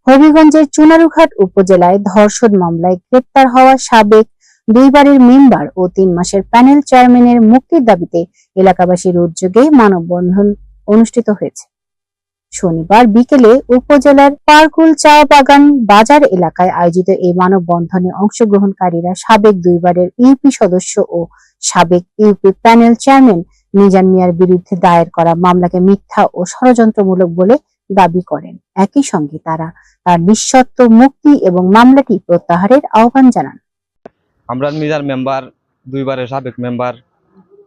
হবিগঞ্জের চুনারুঘাট উপজেলায় ধর্ষণ মামলায় গ্রেপ্তার হওয়া সাবেক দুইবারের মেম্বার ও ৩ মাসের প্যানেল চেয়ারম্যানের মুক্তির দাবিতে এলাকাবাসীর উদ্যোগে মানববন্ধন অনুষ্ঠিত হয়েছে। শনিবার বিকেলে উপজেলার পারকুল চা বাগান বাজার এলাকায় আয়োজিত এই মানববন্ধনে অংশগ্রহণকারীরা সাবেক দুইবারের ইউপি সদস্য ও সাবেক ইউপি প্যানেল চেয়ারম্যান মিজান মিয়ার বিরুদ্ধে দায়ের করা মামলাকে মিথ্যা ও ষড়যন্ত্রমূলক বলে দাবি করেন। একই সঙ্গে তারা তার নিঃশর্ত মুক্তি এবং মামলাটি প্রত্যাহারের আহ্বান জানান। আমরা মিজান মেম্বার দুইবারের সাবেক মেম্বার,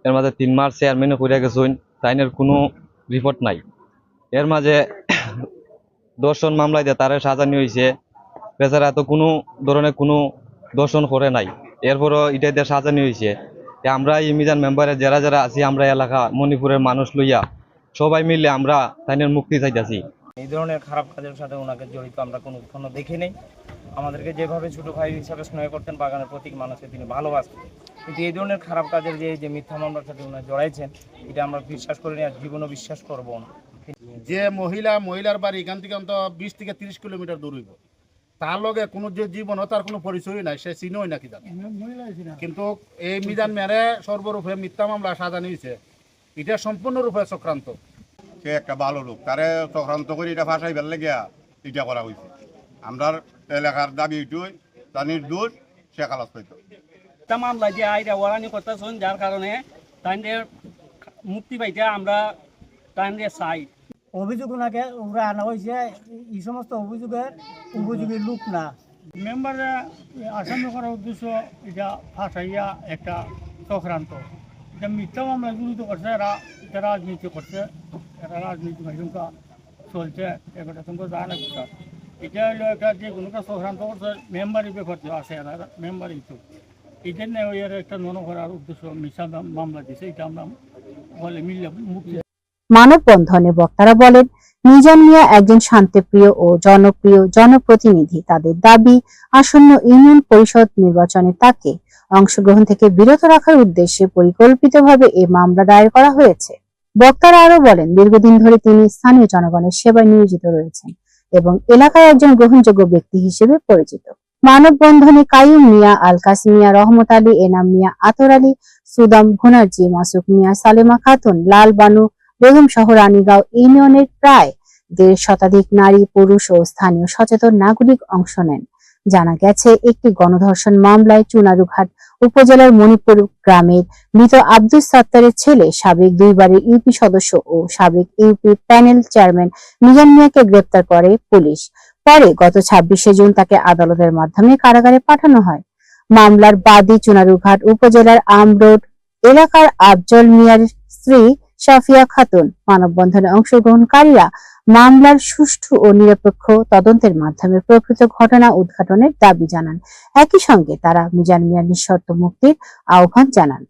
এর মাঝে ৩ মাস চেয়ারম্যান করে গেছেন, তাইনের কোনো রিপোর্ট নাই। এর মাঝে দর্শন মামলায় দিয়ে তারা সাজানি হয়েছে, বেচারা তো কোনো ধরনের কোনো দর্শন করে নাই, এরপরও এটা দিয়ে সাজানি হয়েছে। আমরা এই মিজান মেম্বারের যারা যারা আছি, আমরা এলাকা মণিপুরের মানুষ লইয়া সবাই মিলে আমরা তাইনের মুক্তি চাইতেছি। এই ধরনের খারাপ কাজের সাথে ওনাকে জড়িত আমরা কোনো দেখি নেই। আমাদেরকে যেভাবে ছোট ভাই হিসাবে স্নেহ করতেন, বাগানের প্রতীক মানুষকে তিনি ভালোবাসতেন, কিন্তু এই ধরনের খারাপ কাজের যে মিথ্যা মামলার সাথে উনি জড়াইছেন, এটা আমরা বিশ্বাস করিনি আর জীবনও বিশ্বাস করবো না। যে মহিলার বাড়ি এখান থেকে অন্তত 20 থেকে 30 কিলোমিটার দূর হইব, তার লগে কোনো যে জীবন তার কোনো পরিচয় নাই, সে চিনোই নাকি জানে। কিন্তু এই মিজান মেরে সর্বরূপে মিথ্যা মামলা সাজানো হয়েছে, এটা সম্পূর্ণরূপে চক্রান্ত। সে একটা ভালো লোক, তারে চক্রান্ত করে এটা ফাঁসাই ফেললে গিয়া এটা করা হয়েছে। আমরা এলাকার দাবি এইটুই, তার নির্দোষ, সে খালাস পাইত। মামলা যে আইরা ওয়ারানি করতেছেন, যার কারণে তাদের মুক্তি পাইতে আমরা তাদের চাই। অভিযোগ ওনাকে ওরা আনা হয়েছে, এই সমস্ত অভিযোগের উপযোগী লোক না। মেম্বাররা আসামি করার উদ্দেশ্য এটা ফাঁসাইয়া একটা চক্রান্ত, এটা মিথ্যা মামলা জড়িত করছে। এরা রাজনীতি করছে, এরা রাজনীতি ভাষণটা চলছে, এবারে তোমরা জানা না কোথা। এটা হলো একটা যে কোনো একটা চক্রান্ত করছে, মেম্বারের ব্যাপার আছে, এরা মেম্বারই তো এটা নিয়ে এর একটা মন করার উদ্দেশ্য মিথ্যা মামলা দিয়েছে। এটা আমরা বলে মিললে মুক্তি। মানববন্ধনে বক্তারা বলেন, মিজান মিয়া একজন শান্তিপ্রিয় ও জনপ্রিয় জনপ্রতিনিধি। তাদের দাবি, আসন্ন ইউনিয়ন পরিষদ নির্বাচনে তাকে অংশগ্রহণ থেকে বিরত রাখার উদ্দেশ্যে পরিকল্পিতভাবে এই মামলা দায়ের করা হয়েছে। বক্তারা আরো বলেন, দীর্ঘদিন ধরে তিনি স্থানীয় জনগণের সেবায় নিয়োজিত রয়েছেন এবং এলাকায় একজন গ্রহণযোগ্য ব্যক্তি হিসেবে পরিচিত। মানববন্ধনে কাইয়ুম মিয়া, আলকাস মিয়া, রহমত আলী, এনাম মিয়া, আতর আলী, সুদাম ভুনার্জি, মাসুক মিয়া, সালেমা খাতুন, লাল বানু বেগম সহ রানীগাঁও ইউনিয়নের প্রায় ১.৫ শতাধিক নারী, পুরুষ ও স্থানীয় সচেতন নাগরিক অংশ নেন। জানা গেছে, একটি গণধর্ষণ মামলায় চুনারুঘাট উপজেলার মণিপুর গ্রামের মৃত আব্দুস সাত্তারের ছেলে সাবেক দুইবারের ইউপি সদস্য ও সাবেক ইউপি প্যানেল চেয়ারম্যান মিজান মিয়াকে গ্রেপ্তার করে পুলিশ। পরে গত ২৬শে জুন তাকে আদালতের মাধ্যমে কারাগারে পাঠানো হয়। মামলার বাদী চুনারুঘাট উপজেলার আমরোড এলাকার আফজল মিয়ার স্ত্রী সাফিয়া খাতুন। মানববন্ধনে অংশগ্রহণকারীরা মামলার সুষ্ঠু ও নিরপেক্ষ তদন্তের মাধ্যমে প্রকৃত ঘটনা উদ্ঘাটনের দাবি জানান। একই সঙ্গে তারা মিজান মিয়ার নিঃশর্ত মুক্তির আহ্বান জানান।